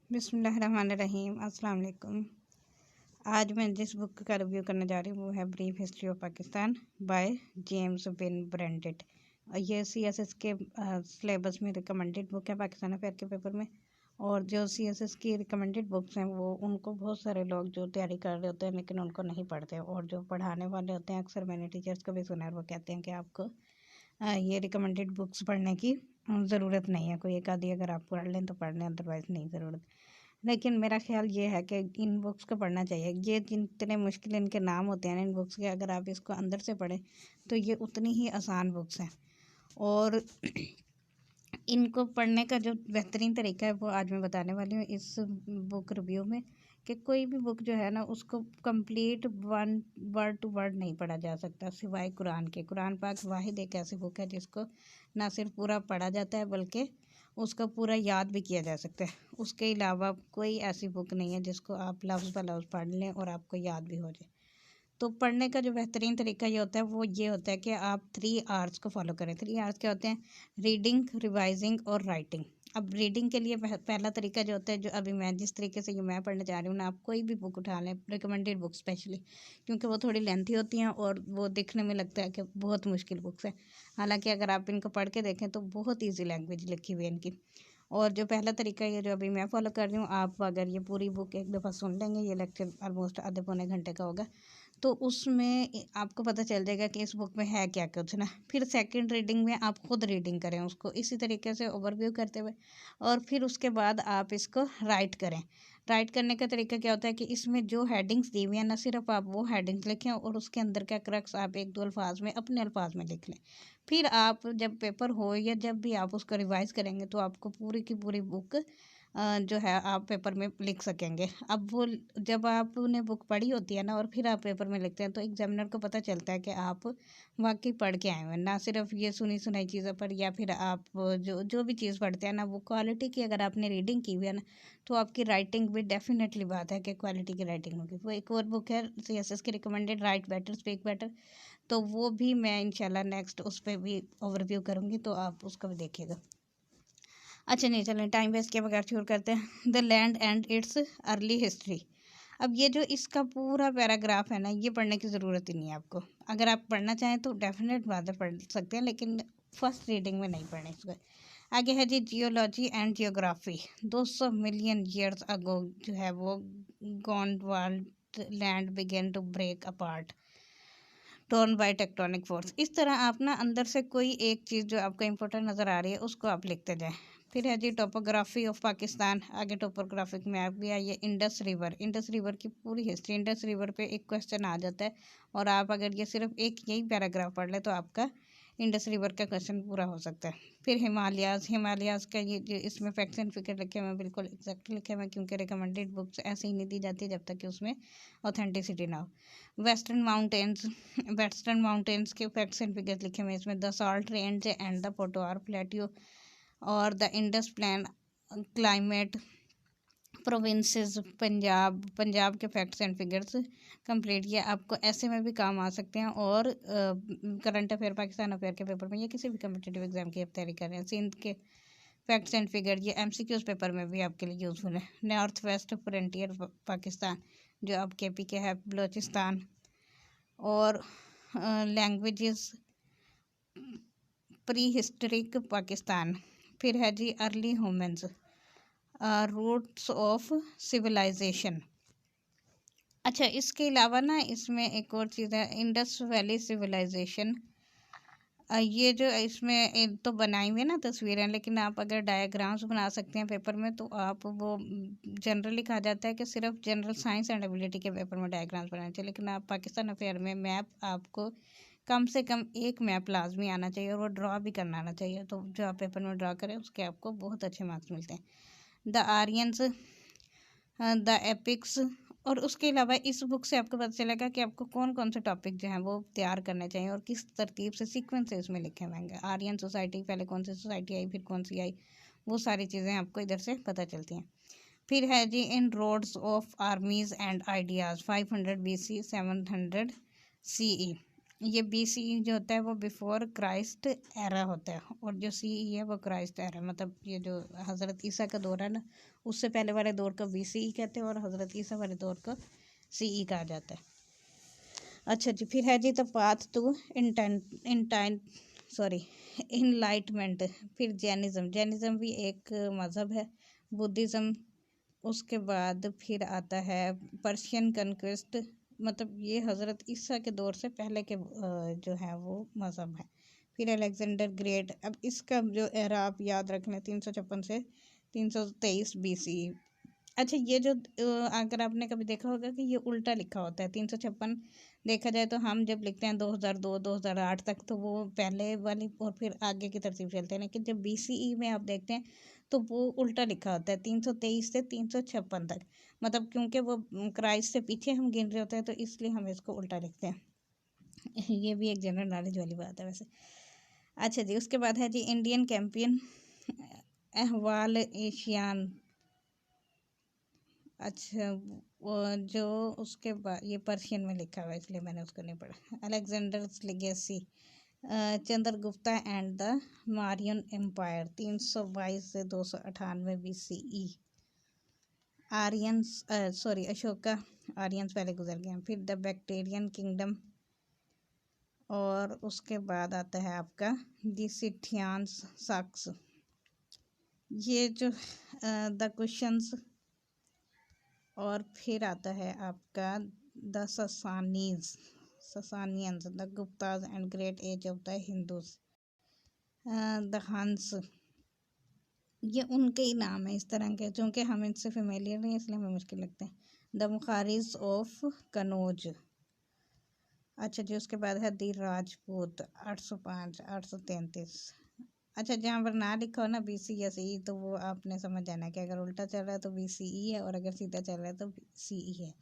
बिस्मिल्लाहिर्रहमानिर्रहीम अस्सलाम वालेकुम। आज मैं जिस बुक का रिव्यू करने जा रही हूँ वो है brief history of Pakistan by James Wynbrandt. ये सीएसएस के सिलेबस में रिकमेंडेड बुक है पाकिस्तान अफेयर के पेपर में। और जो सीएसएस की रिकमेंडेड बुक्स हैं वो उनको बहुत सारे लोग जो तैयारी कर रहे होते हैं लेकिन उनको नहीं पढ़ते, और जो पढ़ाने वाले होते हैं अक्सर मैंने टीचर्स को भी सुना है, वो कहते हैं कि आपको ये रिकमेंडेड बुक्स पढ़ने की ज़रूरत नहीं है, कोई एक आधी अगर आप पढ़ लें तो पढ़ लें, अदरवाइज़ नहीं ज़रूरत। लेकिन मेरा ख्याल ये है कि इन बुक्स को पढ़ना चाहिए। ये जितने मुश्किल इनके नाम होते हैं ना इन बुक्स के, अगर आप इसको अंदर से पढ़ें तो ये उतनी ही आसान बुक्स हैं। और इनको पढ़ने का जो बेहतरीन तरीका है वो आज मैं बताने वाली हूँ इस बुक रिव्यू में, कि कोई भी बुक जो है ना उसको कंप्लीट वर्ड टू वर्ड नहीं पढ़ा जा सकता सिवाय कुरान के। कुरान पाक वाहिद एक ऐसी बुक है जिसको ना सिर्फ पूरा पढ़ा जाता है बल्कि उसका पूरा याद भी किया जा सकता है। उसके अलावा कोई ऐसी बुक नहीं है जिसको आप लफ्ज़ ब लफ्ज़ पढ़ लें और आपको याद भी हो जाए। तो पढ़ने का जो बेहतरीन तरीका ये होता है वो ये होता है कि आप 3 R's को फॉलो करें। 3 R's क्या होते हैं? रीडिंग, रिवाइजिंग और राइटिंग। अब रीडिंग के लिए पहला तरीका जो होता है, जो अभी मैं जिस तरीके से ये मैं पढ़ने जा रही हूँ ना, आप कोई भी बुक उठा लें, रिकमेंडेड बुक स्पेशली, क्योंकि वो थोड़ी लेंथी होती हैं और वो दिखने में लगता है कि बहुत मुश्किल बुक्स हैं। हालांकि अगर आप इनको पढ़ के देखें तो बहुत ईजी लैंग्वेज लिखी हुई है इनकी। और जो पहला तरीका ये जो अभी मैं फॉलो कर रही हूँ, आप अगर ये पूरी बुक एक दफ़ा सुन लेंगे, ये लेक्चर ऑलमोस्ट आधे पौने घंटे का होगा, तो उसमें आपको पता चल जाएगा कि इस बुक में है क्या कुछ ना। फिर सेकंड रीडिंग में आप खुद रीडिंग करें उसको इसी तरीके से ओवरव्यू करते हुए, और फिर उसके बाद आप इसको राइट करें। राइट करने का तरीका क्या होता है कि इसमें जो हेडिंग्स दी हुई हैं ना सिर्फ आप वो हेडिंग्स लिखें और उसके अंदर का क्रक्स आप एक दो अल्फाज में अपने अल्फाज में लिख लें। फिर आप जब पेपर हो या जब भी आप उसको रिवाइज करेंगे तो आपको पूरी की पूरी बुक जो है आप पेपर में लिख सकेंगे। अब वो जब आपने बुक पढ़ी होती है ना और फिर आप पेपर में लिखते हैं तो एग्जामिनर को पता चलता है कि आप वाकई पढ़ के आए हुए हैं, ना सिर्फ ये सुनी सुनाई चीज़ों पर, या फिर आप जो जो भी चीज़ पढ़ते हैं ना वो क्वालिटी की अगर आपने रीडिंग की हुई है ना तो आपकी राइटिंग भी डेफिनेटली बात है कि क्वालिटी की राइटिंग होगी। वो एक और बुक है सीएसएस की recommended, right better speak better, तो वो भी मैं इंशाल्लाह नेक्स्ट उस पर भी ओवरव्यू करूँगी, तो आप उसको भी देखिएगा। अच्छा नहीं, चलें टाइम वेस्ट के बगैर शुरू करते हैं। The land and its early history. अब ये जो इसका पूरा पैराग्राफ है ना, ये पढ़ने की ज़रूरत ही नहीं है आपको। अगर आप पढ़ना चाहें तो डेफिनेट बात है पढ़ सकते हैं, लेकिन फर्स्ट रीडिंग में नहीं पढ़ना इसको। आगे है जी geology and geography. 200 million years ago जो है वो Gondwana land began to break apart torn by tectonic force. इस तरह आप ना अंदर से कोई एक चीज़ जो आपको इंपॉर्टेंट नज़र आ रही है उसको आप लिखते जाएं। फिर है जी टोपोग्राफी ऑफ पाकिस्तान। आगे टोपोग्राफिक मैप भी है। ये इंडस रिवर, इंडस रिवर की पूरी हिस्ट्री, इंडस रिवर पे एक क्वेश्चन आ जाता है और आप अगर ये सिर्फ एक यही पैराग्राफ पढ़ ले तो आपका इंडस रिवर का क्वेश्चन पूरा हो सकता है। फिर हिमालयाज़, हिमालयाज़ का ये जो इसमें फैक्ट्स एंड फिगर लिखे हुए हैं बिल्कुल एग्जैक्ट लिखे हुए हैं, क्योंकि रिकमेंडेड बुक्स ऐसे ही नहीं दी जाती जब तक कि उसमें ऑथेंटिसिटी ना हो। वेस्टर्न माउंटेन्स, वेस्टर्न माउंटेन्स के फैक्ट्स एंड फिगर्स लिखे हुए हैं इसमें। The salt range and the Potohar plateau और the Indus plain climate provinces Punjab, Punjab के फैक्ट्स एंड फिगर्स कंप्लीट। ये आपको ऐसे में भी काम आ सकते हैं और करंट अफेयर, पाकिस्तान अफेयर के पेपर में या किसी भी कम्पिटिटिव एग्जाम की आप तैयारी कर रहे हैं। सिंध के फैक्ट्स एंड फिगर ये एमसीक्यूज पेपर में भी आपके लिए यूज़फुल है। नॉर्थ वेस्ट फ्रंटियर पाकिस्तान जो अब केपी के है, बलोचिस्तान और लैंग्वेजेस प्री हिस्टरिक पाकिस्तान। फिर है जी early humans, roots of civilization. अच्छा, इसके अलावा ना इसमें एक और चीज़ है, इंडस वैली सिविलाइजेशन। ये जो इसमें तो बनाई हुई है ना तस्वीरें, लेकिन आप अगर डायग्राम्स बना सकते हैं पेपर में तो आप वो जनरली कहा जाता है कि सिर्फ जनरल साइंस एंड एबिलिटी के पेपर में डायग्राम्स बनाने चाहिए, लेकिन आप पाकिस्तान अफेयर में मैप आपको कम से कम एक मैप लाजमी आना चाहिए और वो ड्रा भी करना आना चाहिए। तो जो आप पेपर में ड्रा करें उसके आपको बहुत अच्छे मार्क्स मिलते हैं। The Aryans, the epics. और उसके अलावा इस बुक से आपको पता चलेगा कि आपको कौन कौन से टॉपिक जो हैं वो तैयार करने चाहिए और किस तरतीब से सीक्वेंस से इसमें लिखे होंगे। आर्यन सोसाइटी, पहले कौन सी सोसाइटी आई फिर कौन सी आई, वो सारी चीज़ें आपको इधर से पता चलती हैं। फिर है जी in roads of armies and ideas 500 BC 700 CE। ये BC जो होता है वो बिफोर क्राइस्ट एरा होता है, और जो CE है वो क्राइस्ट एरा, मतलब ये जो हज़रत ईसा का दौर है ना, उससे पहले वाले दौर को BCE कहते हैं और हज़रत ईसा वाले दौर को CE कहा जाता है। अच्छा जी, फिर है जी the path to enlighten sorry enlightenment. फिर जैनिज़्म भी एक मज़हब है। बुद्धिज़्म, उसके बाद फिर आता है पर्शियन कन्क्वेस्ट, मतलब ये हज़रत ईसा के दौर से पहले के जो है वो मज़हब है। फिर अलेक्जेंडर ग्रेट, अब इसका जो एरा आप याद रख लें 356 से 323 BCE। अच्छा, ये जो अगर आपने कभी देखा होगा कि ये उल्टा लिखा होता है 356, देखा जाए तो हम जब लिखते हैं 2002 2008 तक तो वो पहले वाली और फिर आगे की तरतीब चलते हैं, लेकिन जब BCE में आप देखते हैं तो वो उल्टा लिखा होता है 323 से 356 तक, मतलब क्योंकि वो क्राइस्ट से पीछे हम गिन रहे होते हैं तो इसलिए हम इसको उल्टा लिखते हैं। ये भी एक जनरल नॉलेज वाली बात है वैसे। अच्छा जी, उसके बाद है जी इंडियन कैंपियन अहवाल एशियान। अच्छा, वो जो उसके बाद ये पर्शियन में लिखा हुआ है इसलिए मैंने उसको नहीं पढ़ा। Alexander's legacy, Chandragupta and the Mauryan empire 322 से 298 BCE। आर्यंस अशोका, आर्यंस पहले गुजर गए हैं। फिर द बैक्टेरियन किंगडम, और उसके बाद आता है आपका द सिथियान्स सक्स। ये जो द कुशन्स, और फिर आता है आपका the Sassanians, the Guptas and great age of the Hindus. The Huns, ये उनके ही नाम है इस तरह के, क्योंकि हम इनसे फेमिलियर नहीं इसलिए हमें मुश्किल लगते हैं। The Maukharis of Kannauj. अच्छा जी, उसके बाद है दी राजपूत 805 833। अच्छा, जहाँ पर ना लिखा हो ना BC या CE तो वो आपने समझ जाना कि अगर उल्टा चल रहा है तो BCE है और अगर सीधा चल रहा है तो CE है।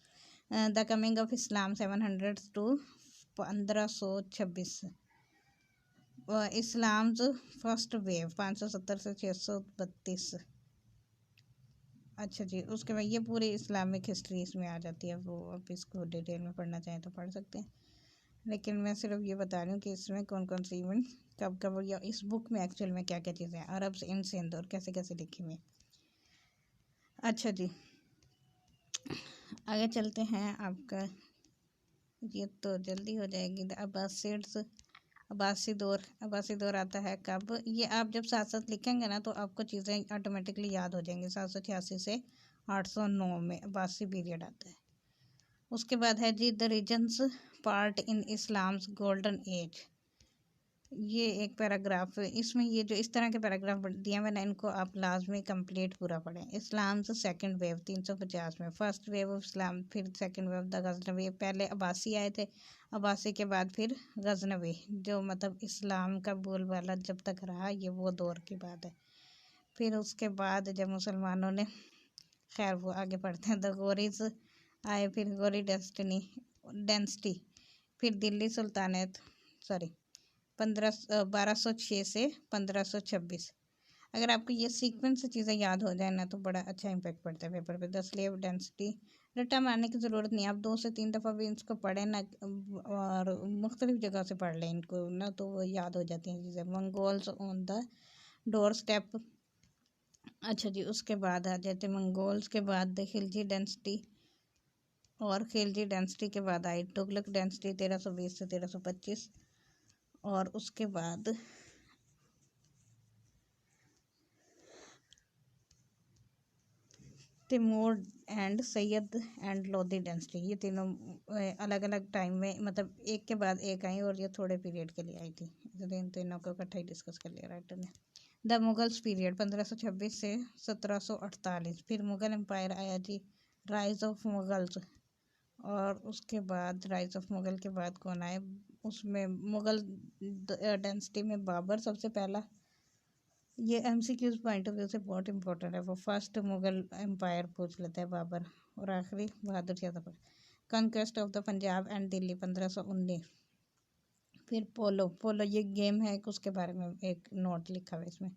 The coming of Islam 700 to 1526। Islam first wave 570 से 632। अच्छा जी, उसके बाद ये पूरी इस्लामिक हिस्ट्री इसमें आ जाती है, वो आप इसको डिटेल में पढ़ना चाहें तो पढ़ सकते हैं, लेकिन मैं सिर्फ ये बता रही हूँ कि इसमें कौन कौन सी इवेंट कब कब, या इस बुक में एक्चुअल में क्या क्या चीज़ें हैं, अरब इन सिंध और कैसे कैसे लिखी हुई। अच्छा जी, आगे चलते हैं। आपका ये तो जल्दी हो जाएगी। अब्बासी दौर आता है कब, ये आप जब साथ साथ लिखेंगे ना तो आपको चीज़ें ऑटोमेटिकली याद हो जाएंगी। 786 से 809 में अब्बासी पीरियड आता है। उसके बाद है जी the region's part in Islam's golden age. ये एक पैराग्राफ है, इसमें ये जो इस तरह के पैराग्राफ दिया मैंने इनको आप लाजमी कंप्लीट पूरा पढ़ें। इस्लाम से सेकंड वेव 350 में, फर्स्ट वेव ऑफ इस्लाम, फिर सेकंड वेव द गजनवी। पहले अब्बासी आए थे, अब्बासी के बाद फिर गजनवी, जो मतलब इस्लाम का बोलबाला जब तक रहा, ये वो दौर की बात है। फिर उसके बाद जब मुसलमानों ने, खैर वो आगे पढ़ते हैं। द गोरीज आए, फिर गोरी डेंसिटी, फिर दिल्ली सुल्तानत 1206 से 1526। अगर आपको ये सीक्वेंस से चीज़ें याद हो जाए ना तो बड़ा अच्छा इम्पैक्ट पड़ता है पेपर पे। द स्लेव डेंसिटी, रट्टा मारने की ज़रूरत नहीं, आप 2 से 3 दफ़ा भी इसको पढ़ें ना और मुख्तलिफ जगह से पढ़ लें इनको ना तो वो याद हो जाती हैं चीज़ें। Mongols on the door step. अच्छा जी, उसके बाद आ जाते मंगोल्स के बाद द खिलजी डेंसिटी, और खिलजी डेंसिटी के बाद आई तुगलक डेंसिटी 1320 से 1325। और उसके बाद Timur and Syed and Lodhi density, ये तीनों अलग अलग टाइम में, मतलब एक के बाद एक आई और ये थोड़े पीरियड के लिए आई थी, इसलिए इन तीनों को इकट्ठा ही डिस्कस कर लिया राइटर ने। द मुगल्स पीरियड 1526 से 1748। फिर मुगल एम्पायर आया जी, राइज ऑफ मुगल्स। और उसके बाद राइज ऑफ मुगल के बाद कौन आए, उसमें मुगल डेंसिटी में बाबर सबसे पहला। ये MCQs पॉइंट ऑफ व्यू से बहुत इंपॉर्टेंट है, वो फर्स्ट मुगल एम्पायर पूछ लेता है बाबर। और आखिरी Bahadur Shah Zafar. Conquest of the Punjab and Delhi 1519। फिर पोलो ये गेम है, उसके बारे में एक नोट लिखा हुआ है इसमें।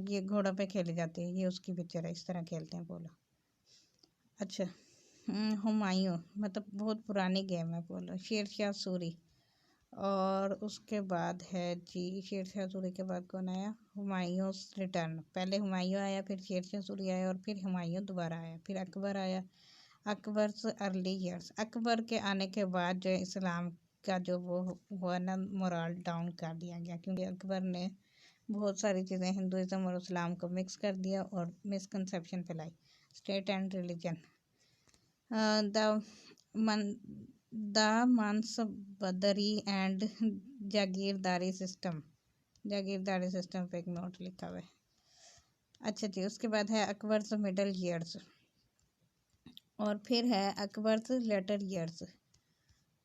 ये घोड़ों पे खेली जाती है, ये उसकी पिक्चर है, इस तरह खेलते हैं पोलो। अच्छा, हुमायूं, मतलब बहुत पुरानी गेम है, बोलो। शेर शाह सूरी। और उसके बाद है जी, शेर शाह सूरी के बाद कौन आया? हुमायूं रिटर्न। पहले हुमायूं आया, फिर शेर शाह सूरी आया, और फिर हुमायूं दोबारा आया, फिर अकबर आया। अकबर अर्ली ईयर्स, अकबर के आने के बाद जो इस्लाम का जो वो हुआ ना, मोरल डाउन कर दिया गया, क्योंकि अकबर ने बहुत सारी चीज़ें हिंदुज़म और इस्लाम को मिक्स कर दिया और मिसकंसेप्शन फैलाई। स्टेट एंड रिलीजन, द मन द मानसबदरी एंड जागीरदारी सिस्टम। जागीरदारी सिस्टम पे एक नोट लिखा हुआ है। अच्छा जी, उसके बाद है अकबर्स मिडल ईयर्स, और फिर है अकबर्स लेटर ईयर्स,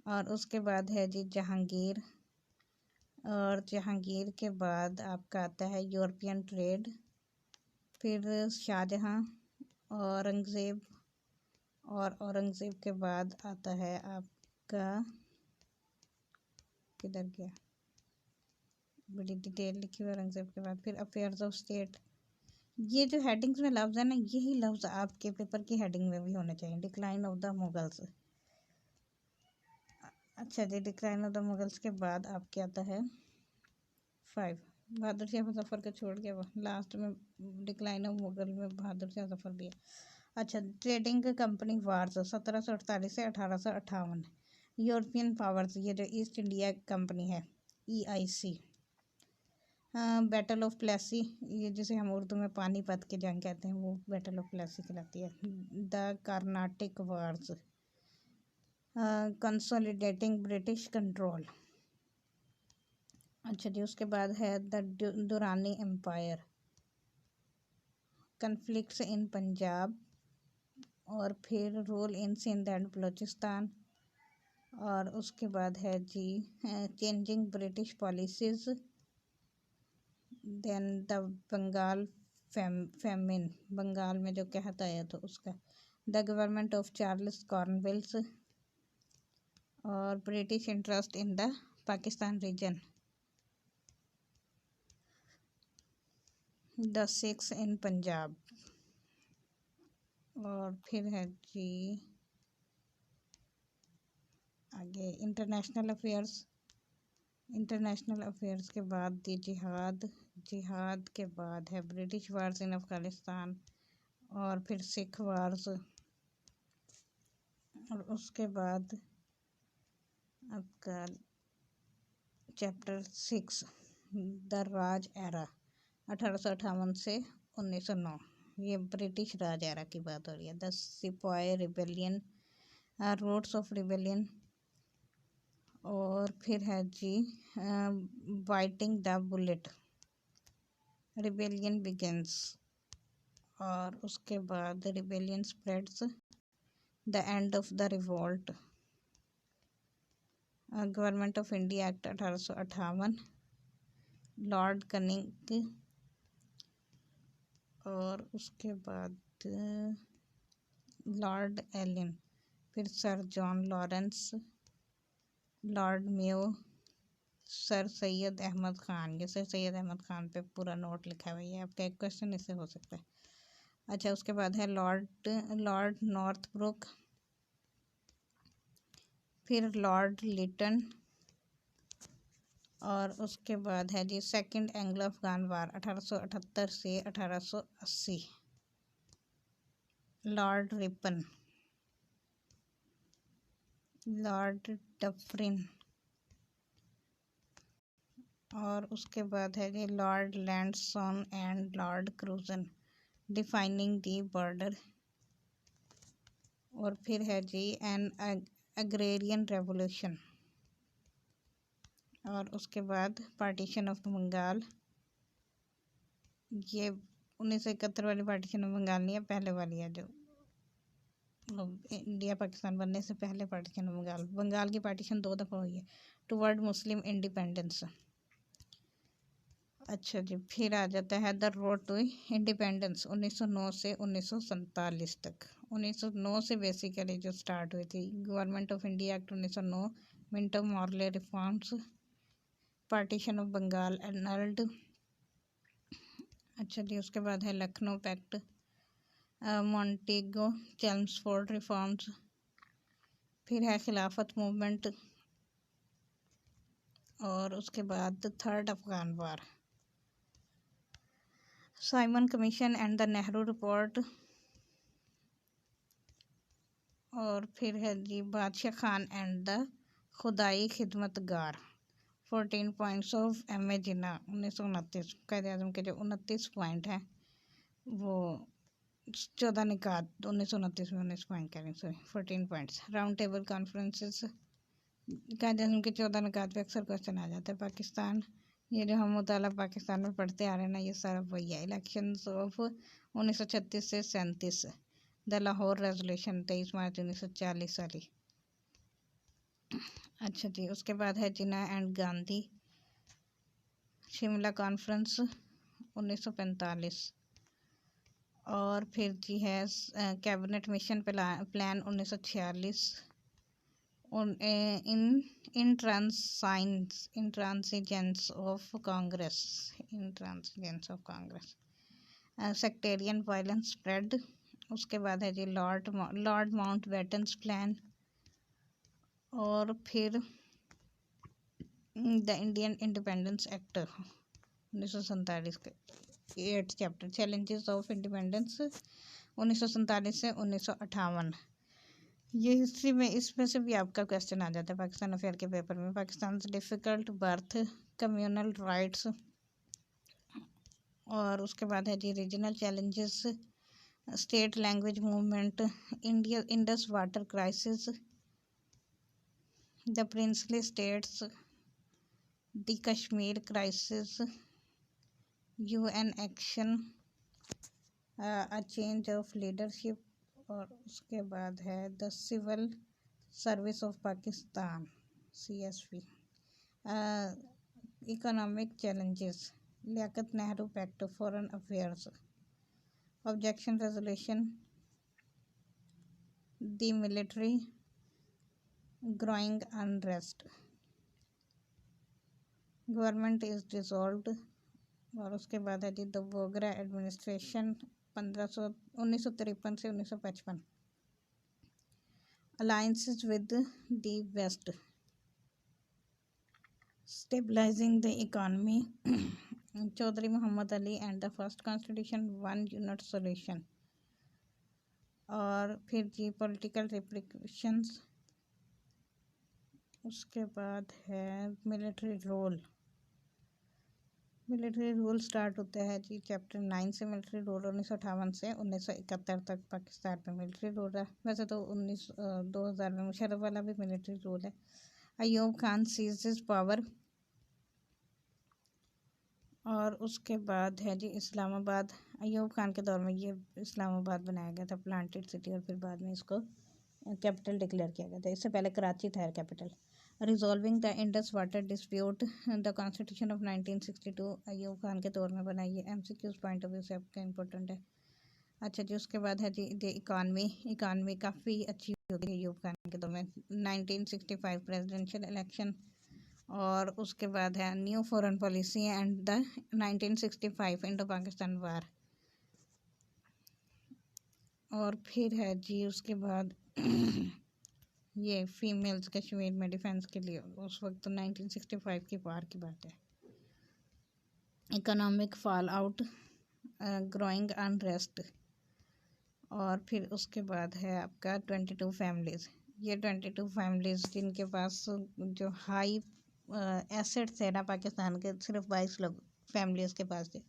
और उसके बाद है जी जहांगीर, और जहांगीर के बाद आपका आता है यूरोपियन ट्रेड, फिर शाहजहां, औरंगज़ेब, और औरंगज़ेब के बाद आता है आपका, किधर गया, बड़ी डिटेल लिखी हुई औरंगज़ेब के बाद। फिर अफेयर्स ऑफ स्टेट। ये जो हेडिंग्स में लफ्ज़ है ना, यही लफ्ज़ आपके पेपर की हेडिंग में भी होने चाहिए। Decline of the Mughals. अच्छा जी, डिक्लाइन ऑफ द मुगल्स के बाद आपके आता है 5, बहादुर शाह जफर को छोड़ के वो लास्ट में डिक्लाइन ऑफ मुगल में बहादुर शाह जफर भी है। अच्छा, ट्रेडिंग कंपनी वार्स 1748 से 1858। यूरोपियन पावर्स, ये जो ईस्ट इंडिया कंपनी है, EIC। बैटल ऑफ प्लेसी, ये जिसे हम उर्दू में पानीपत की जंग कहते हैं, वो बैटल ऑफ प्लेसी कहलाती है। The Carnatic wars, consolidating British control. अच्छा जी, उसके बाद है the Durrani empire, conflicts in Punjab, और फिर rule in Sindh and Balochistan, और उसके बाद है जी changing British policies, then the Bengal famine, Bengal में जो कहत आया तो उसका, the government of Charles Cornwallis, और British interest in the Pakistan region, the Sikhs in Punjab, और फिर है जी आगे इंटरनेशनल अफेयर्स। इंटरनेशनल अफेयर्स के बाद दी जिहाद, जिहाद के बाद है ब्रिटिश वार्स इन अफ़गानिस्तान, और फिर सिख वार्स, और उसके बाद आपका चैप्टर 6 द राज एरा 1858 से 1909। ये ब्रिटिश राज एरा की बात हो रही है। द सिपाही रिबेलियन, रूट्स ऑफ रिबेलियन, और फिर है जी biting the bullet, rebellion begins, और उसके बाद rebellion spreads, the end of the revolt, government of India act 1858, lord Canning, और उसके बाद लॉर्ड एलिन, फिर sir John Lawrence, lord Mayo, sir Syed Ahmed Khan. ये सर सैयद अहमद ख़ान पे पूरा नोट लिखा हुआ है, आपका एक क्वेश्चन इससे हो सकता है। अच्छा, उसके बाद है लॉर्ड नॉर्थब्रुक, फिर लॉर्ड लिटन, और उसके बाद है जी सेकंड एंग्लो अफगान वार 1878 से 1880, लॉर्ड रिपन, लॉर्ड डफरिन, और उसके बाद है जी lord Lansdowne and lord Curzon, defining the border, और फिर है जी एन अग्रेरियन रेवोल्यूशन, और उसके बाद पार्टीशन ऑफ बंगाल। ये 1971 वाली पार्टीशन ऑफ बंगाल नहीं है, पहले वाली है, जो इंडिया पाकिस्तान बनने से पहले पार्टीशन ऑफ बंगाल। बंगाल की पार्टीशन 2 दफ़ा हुई है, टुवर्ड मुस्लिम इंडिपेंडेंस। अच्छा जी, फिर आ जाता है द रोड टू इंडिपेंडेंस 1909 से 1947 तक। 1909 से बेसिकली जो स्टार्ट हुई थी, government of India act 1909, Minto Morley reforms, partition of Bengal annulled. अच्छा जी, उसके बाद है Lucknow pact, Montagu Chelmsford reforms, फिर है खिलाफत मूवमेंट, और उसके बाद third Afghan war, Simon commission and the Nehru report, और फिर है जी Badshah Khan and the Khudai Khidmatgar, 14 points of M A Jinnah 1929। Quaid-e आज़म के जो 29 पॉइंट हैं वो 14 निकात 1929 में 19 पॉइंट कह रही sorry 14 points. Round table conferences, कायदे आज़म के 14 निकात पे अक्सर क्वेश्चन आ जाता है। पाकिस्तान, ये जो हम मुताला पाकिस्तान में पढ़ते आ रहे हैं ना, ये सारा वही है। इलेक्शंस ऑफ 1936 से 37, द लाहौर रेजोल्यूशन 23 मार्च 1940 वाली। अच्छा जी, उसके बाद है जिन्ना एंड गांधी, शिमला कॉन्फ्रेंस 1945, और फिर जी है cabinet mission plan 1946, intransigence of Congress, sectarian violence spread। उसके बाद है जी लॉर्ड माउंटबेटन्स प्लान, और फिर द इंडियन इंडिपेंडेंस एक्ट 1947 के 8 चैप्टर, चैलेंजेस ऑफ इंडिपेंडेंस 1947 से 1958। ये हिस्ट्री में इसमें से भी आपका क्वेश्चन आ जाता है पाकिस्तान अफेयर के पेपर में। Pakistan difficult birth, communal rights, और उसके बाद है जी regional challenges, state language movement, Indus water crisis, the princely states, the Kashmir crisis, UN action, a change of leadership, और उसके बाद है the civil service of Pakistan CSP, economic challenges, Liaquat Nehru pact, foreign affairs, objection resolution, the military, growing unrest, government is dissolved, और उसके बाद है जी the Bogra administration 1953 से 1955, alliances with the west, stabilising the economy, Chaudhry Mohammad Ali and the first constitution, one unit solution, और फिर जी political repercussions. उसके बाद है मिलिट्री रूल स्टार्ट होता है जी चैप्टर 9 से। मिलिट्री रूल 1958 से 1971 तक पाकिस्तान में मिलिट्री रूल है। वैसे तो 2000 में मुशर्रफ वाला भी मिलिट्री रूल है। अयूब खान सीजेस पावर, और उसके बाद है जी इस्लामाबाद। अयूब खान के दौर में ये इस्लामाबाद बनाया गया था, प्लांटेड सिटी, और फिर बाद में इसको कैपिटल डिक्लेयर किया गया था। इससे पहले कराची था capital. Resolving the Indus water dispute, the constitution of 1962 Ayub Khan के दौर में बनाई है। MCQs पॉइंट ऑफ व्यू से आपका इंपॉर्टेंट है। अच्छा जी, उसके बाद है जी द इकानमी काफ़ी अच्छी हो गई अयूब खान के दौर में। 1965 प्रेसिडेंशियल इलेक्शन, और उसके बाद है new foreign policy and the 1965 Indo Pakistan war, और फिर है जी उसके बाद ये फीमेल्स कश्मीर में डिफेंस के लिए उस वक्त 1965 की वार की बात है। Economic fall out, growing unrest, और फिर उसके बाद है आपका 22 फैमिलीज़। ये 22 फैमिलीज़ जिनके पास जो हाई एसेट्स है ना पाकिस्तान के, सिर्फ 22 लोग फैमिलीज़ के पास थे,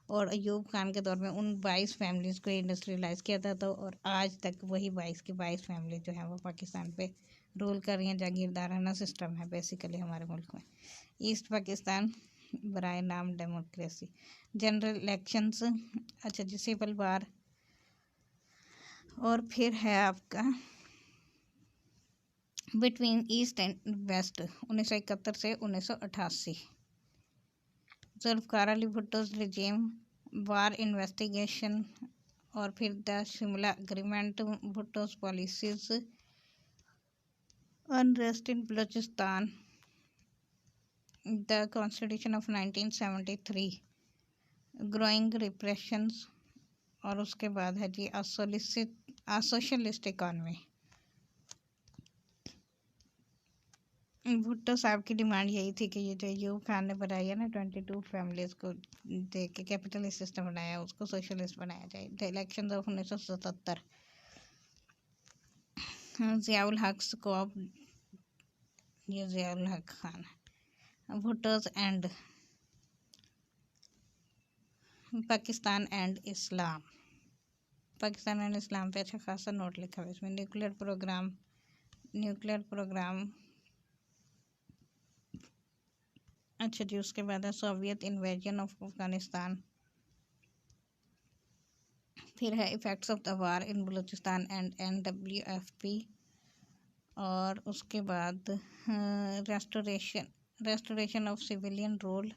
और अयूब खान के दौर में उन 22 फैमिलीज़ को इंडस्ट्रियलाइज़ किया था। तो और आज तक वही 22 की 22 फैमिली जो है वो पाकिस्तान पे रूल कर रही हैं। जागीरदाराना सिस्टम है बेसिकली हमारे मुल्क में। ईस्ट पाकिस्तान बराए नाम डेमोक्रेसी, जनरल इलेक्शंस, अच्छा जी सिविल वार, और फिर है आपका बिटवीन ईस्ट एंड वेस्ट 1971 से 1988, Zulfikar Ali Bhutto's regime, war investigation, और फिर the Shimla agreement, Bhutto's policies, unrest in Balochistan, the constitution of 1973, growing repressions, और उसके बाद है जी सोशलिस्ट इकॉनमी। भुट्टो साहब की डिमांड यही थी कि ये जो यूब खान ने बनाई है ना 22 फैमिलीज को दे के कैपिटलिस्ट सिस्टम बनाया, उसको सोशलिस्ट बनाया जाए। इलेक्शन ऑफ 1977, ज़ियाउल हक स्कोप, ये Ziaul Haq Khan. Bhutto's and Pakistan and Islam. Pakistan and Islam पे अच्छा खासा नोट लिखा हुआ है इसमें। Nuclear programme. अच्छा जी, उसके बाद है सोवियत इन्वेजन ऑफ अफगानिस्तान। फिर है effects of the war in Balochistan and NWFP। और उसके बाद रेस्टोरेशन ऑफ सिविलियन रूल।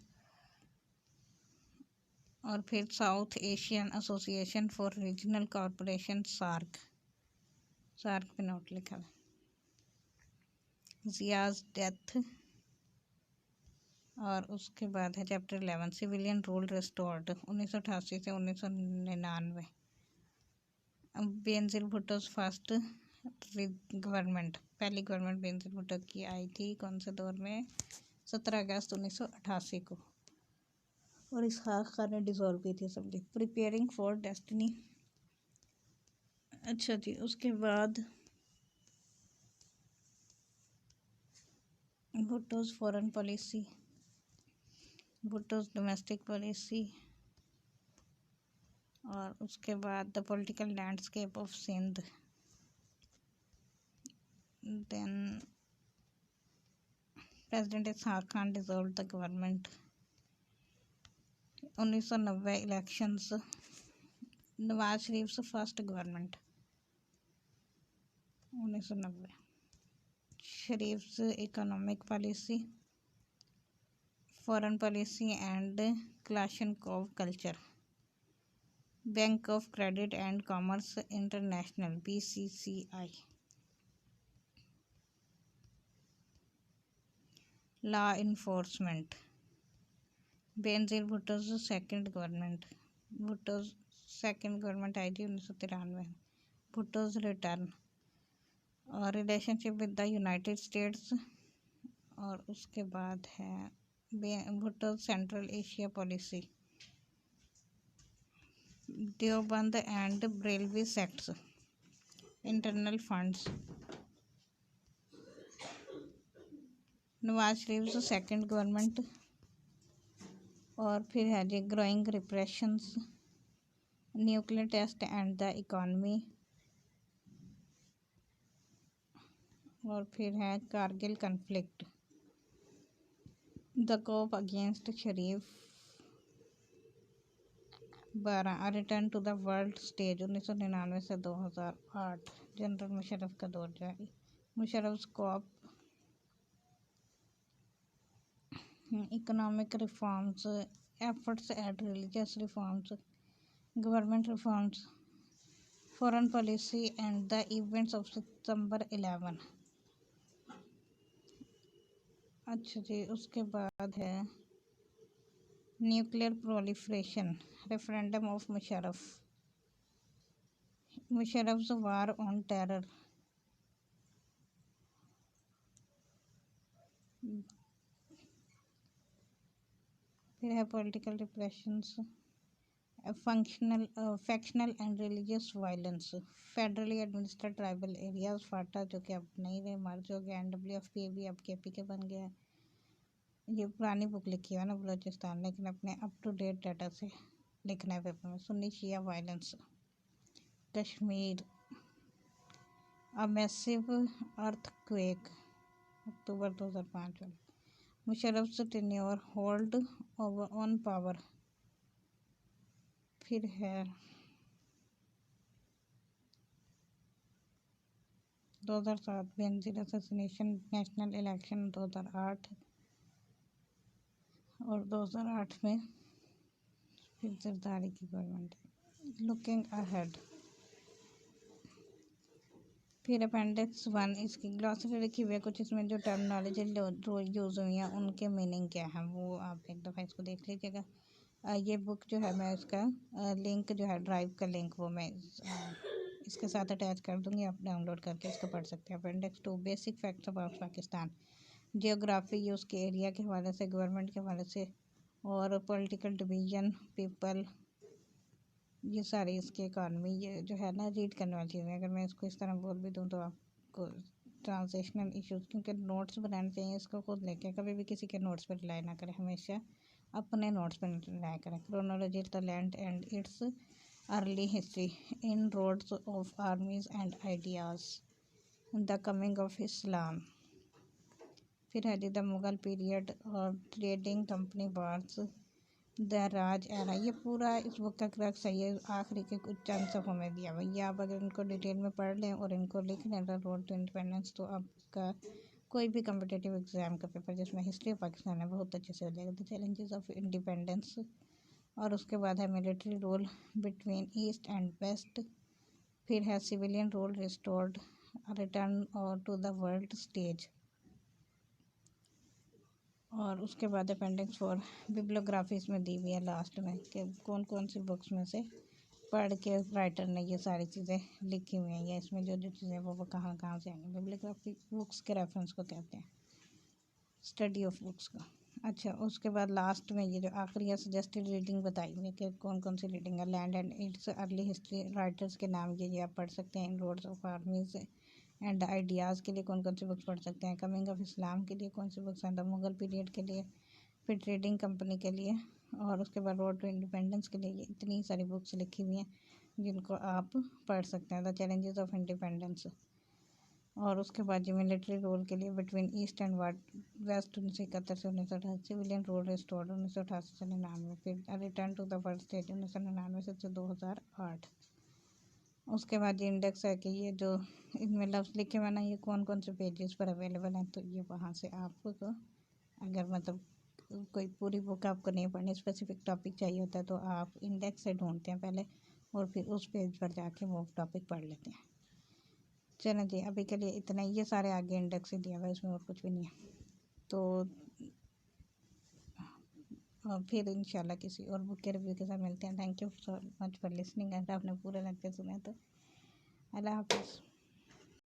और फिर South Asian association for regional corporation SAARC पे नोट लिखा है। जियाज डेथ। और उसके बाद है चैप्टर 11 सिविलियन रूल रिस्टोर्ड 1988 से 1999। बेनजीर भुट्टोज फर्स्ट गवर्नमेंट, पहली गवर्नमेंट बेनजीर भुट्टो की आई थी कौन से दौर में? 17 अगस्त 1988 को। और इसहाक खान ने डिसॉल्व की थी असेंबली। Preparing for destiny. अच्छा जी, उसके बाद Bhutto's foreign policy, Bhutto's domestic policy. और उसके बाद the political landscape of Sindh. Then president Ishaq Khan dissolve the government. 1990 elections, Nawaz Sharif first government 1990। Sharif economic policy, foreign policy and Kalashnikov culture. Bank of credit and commerce international BCCI। Law enforcement, Benazir Bhutto's second government. Bhutto's second government आई थी 1993। Bhutto's return और relationship with the United States. और उसके बाद है Bhutto's Central Asia policy. Deoband and Barelvi sects, internal funds. Nawaz Sharif second government. और फिर है जी growing repressions, nuclear test and the economy. और फिर है Kargil conflict, the coup against Sharif. 12 return to the world stage 1999 से 2008। जनरल मुशर्रफ का दौर जारी। Musharraf scope, economic reforms, efforts at religious reforms, government reforms, foreign policy and the events of September 11। अच्छा जी, उसके बाद है nuclear proliferation, referendum of Musharraf's war on terror. फिर है political repressions, factional and religious violence, federally administered tribal areas FATA जो कि अब नहीं रहे, मर्ज हो गया। NWFP भी अब KP के बन गया है। ये पुरानी बुक लिखी है ना बलूचिस्तान, लेकिन अपने अप टू डेट डाटा से लिखना है पेपर में। Sunni Shia violence, Kashmir, a massive earthquake October 2005 में। Musharraf tenure hold over on power. फिर है 2007 बेनजीर असैसिनेशन, नेशनल इलेक्शन 2008। और 2008 में फिर जरदारी की गवर्नमेंट। Looking ahead. फिर अपेंडिक्स 1 इसकी ग्लॉसरी लिखी हुई है कुछ, इसमें जो टर्मिनोलॉजी रोज यूज़ हुई है उनके मीनिंग क्या है वो आप एक दफ़ा इसको देख लीजिएगा। ये बुक जो है मैं इसका लिंक जो है ड्राइव का लिंक वो मैं इसके साथ अटैच कर दूंगी। आप डाउनलोड करके इसको पढ़ सकते हैं। Appendix 2 basic facts about Pakistan. Geography ये उसके एरिया के हवाले से, गवर्नमेंट के हवाले से और पॉलिटिकल डिवीज़न, पीपल, ये सारी इसकी इकानमी, ये जो है ना रीड करने वाली चीज़ें। अगर मैं इसको इस तरह बोल भी दूँ तो आपको ट्रांसलेशनल इश्यूज़, क्योंकि नोट्स बनाने चाहिए, इसको खुद लेके कभी भी किसी के नोट्स पर रिलाई ना करें, हमेशा अपने नोट्स पर रिलाई करें। Chronology the land and its early history, in roads of armies and ideas, the coming of Islam. फिर है जी द मुगल पीरियड और trading company wars, the Raj era. ये पूरा इस बुक का क्रक्स है, ये आखिरी के कुछ चंद सफ़ों में दिया हुआ। ये आप अगर इनको डिटेल में पढ़ लें और इनको लिख लें द रोड टू इंडिपेंडेंस, तो आपका कोई भी कम्पिटिटिव एग्ज़ाम का पेपर जिसमें हिस्ट्री ऑफ पाकिस्तान है बहुत अच्छे से हो जाएगा। द चैलेंजेस ऑफ इंडिपेंडेंस, और उसके बाद है military rule between east and west. फिर है सिविलियन रूल रिस्टोर्ड, रिटर्न और टू द वर्ल्ड स्टेज। और उसके बाद अपेंडिक्स 4 बिब्लियोग्राफी इसमें दी हुई है लास्ट में कि कौन कौन सी बुक्स में से पढ़ के राइटर ने ये सारी चीज़ें लिखी हुई हैं, या इसमें जो जो चीज़ें वो कहाँ कहाँ से आएंगी। बिब्लियोग्राफी बुक्स के रेफरेंस को कहते हैं, स्टडी ऑफ बुक्स का। अच्छा, उसके बाद लास्ट में ये जो आखिरी है सजेस्टेड रीडिंग बताई हुई है कि कौन कौन सी रीडिंग है। Land and its early history, writers के नाम ये आप पढ़ सकते हैं। In roads of armies and ideas के लिए कौन कौन सी बुक्स पढ़ सकते हैं। कमिंग ऑफ इस्लाम के लिए कौन सी बुक्स हैं। द मुगल पीरियड के लिए, फिर ट्रेडिंग कंपनी के लिए, और उसके बाद रोड टू इंडिपेंडेंस के लिए। ये इतनी सारी बुक्स लिखी हुई हैं जिनको आप पढ़ सकते हैं। द चैलेंजेस ऑफ इंडिपेंडेंस, और उसके बाद जो मिलिट्री रोल के लिए बिटवीन ईस्ट एंड वेस्ट 1971 से 1988, सिविलियन रोल रिस्टोर्ड 1988 से 1999, फिर return to the world stage 1999 से 2008। उसके बाद ये इंडेक्स है कि ये जो इनमें लफ्ज़ लिखे हुए ना ये कौन कौन से पेजेस पर अवेलेबल हैं, तो ये वहाँ से आपको अगर मतलब कोई पूरी बुक आपको नहीं पढ़नी, स्पेसिफिक टॉपिक चाहिए होता है, तो आप इंडेक्स से ढूंढते हैं पहले और फिर उस पेज पर जाके वो टॉपिक पढ़ लेते हैं। चलें जी, अभी के लिए इतना ही। ये सारे आगे इंडेक्स से दिया हुआ है, इसमें और कुछ भी नहीं है। तो फिर इंशाल्लाह किसी और बुक के रिव्यू के साथ मिलते हैं। Thank you so much for listening. अगर आपने पूरा लेक्चर सुना तो अल्लाह हाफिज़।